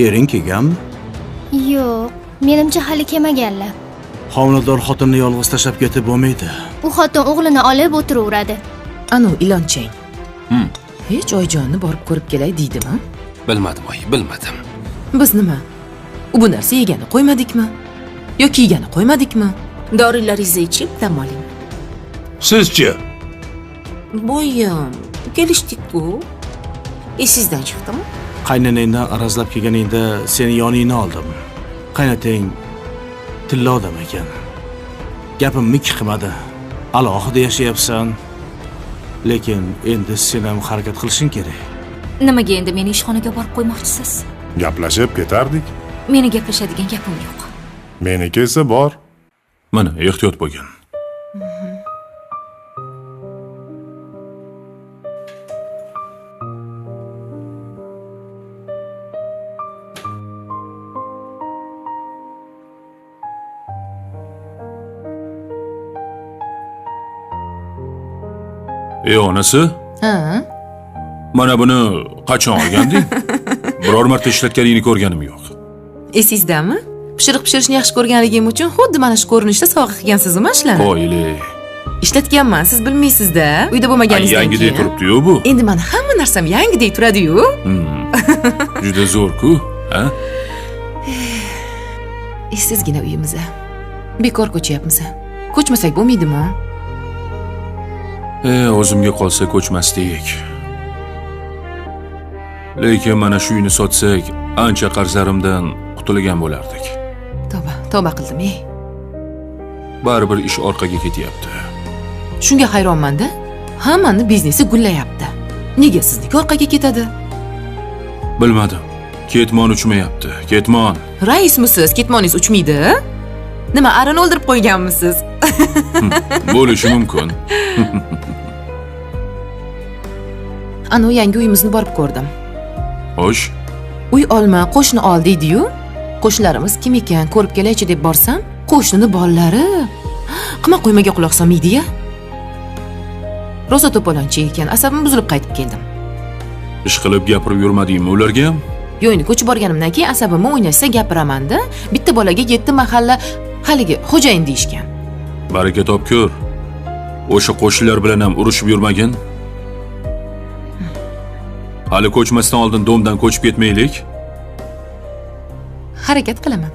Ering kelganmi? Yo'q, menimcha hali kelmaganlar. Homilador xotinni yolg'iz tashlab ketib bo'lmaydi. U xotin o'g'lini olib o'tiraveradi. Anu ilonchang. Hech Oyjonni borib ko'rib kelay deydimi? Bilmadim, oyi, bilmadim. Biz nima? U bu narsa yegani qo'ymadikmi? Yoki yegani qo'ymadikmi? Dorilaringizni ichib dam oling. Sizchi? Bo'yim, kelishdik-ku. Esingizdan chiqdimi? Qaynanangdan arazlab kelganingda seni yoningni oldim. Qaynotang tilla odam ekan. Gapimni qilmadi. Alohida yashayapsan. Lekin endi sen ham harakat qilishing kerak. Nimaga endi meni ishxonaga borib qo'ymoqchisiz? Gaplashib ketardik. Meni gaplashadigan gapim yo'q. Meniki esa bor. Mana, ehtiyot bo'lgin. Onasi? Ha? Mana buni qachon olganding? Biror marta ishlatganingni ko'rganim yo'q. Esingizdami? Pishiriq pishirishni yaxshi ko'rganligim uchun xuddi mana shu ko'rinishda sovg'a qilgansizmi mashlarni? Qo'yli. Ishlatganman, siz bilmaysizda. Uyda bo'lmaganingizdan keyin. Yangidek turibdi-yu bu. Endi mana hamma narsam yangidek turadi-yu. Juda zo'r-ku, ha? Sizgina uyimiz. Bekor ko'chyapmiz. Ko'chmasak bo'lmaydimi? O'zimga qolsa ko'chmasdik. Lekin mana shu uyni sotsak, ancha qarzlarimdan qutulgan bo'lardik. Tavba qildim, Baribir ish orqaga ketyapti. Shunga hayronman-da. Hammani biznesi gullayapti. Nega sizniki orqaga ketadi? Bilmadim. Ketmon uchmayapti. Ketmon. Raismisiz, ketmoningiz uchmaydi? Nima, arini o'ldirib qo'yganmisiz? Bo'lishi mumkin. Ana yangi uyimizni borib ko'rdim. Xo'sh. Uy olma, qo'shni ol deydi-yu. Qo'shnilarimiz kim ekan, ko'rib kelaychi deb borsam, qo'shnini bolalari qima qo'ymaga quloq solmaydi-ya. Rosa to'polonchi ekan, asabim buzilib qaytib keldim. Ish qilib gapirib yurmadingmi ularga ham? Yo'yni ko'chib borganimdan keyin asabimni o'ynashsa gapiraman-da. Bitta bolaga 7 mahalla haligi xo'jayin deyishgan. Baraka topkur. O'sha qo'shnilar bilan ham urushib yurmagin. Hali ko'chmasdan oldin domdan ko'chib ketmaylik. Harakat qilaman.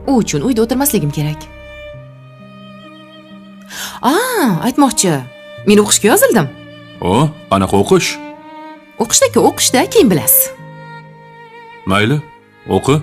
U uchun uyda o'tirmasligim kerak. Aytmoqchi. Men o'qishga yozildim. Qanaqa o'qish? O'qishda keyin bilasiz. Mayli, o'qi.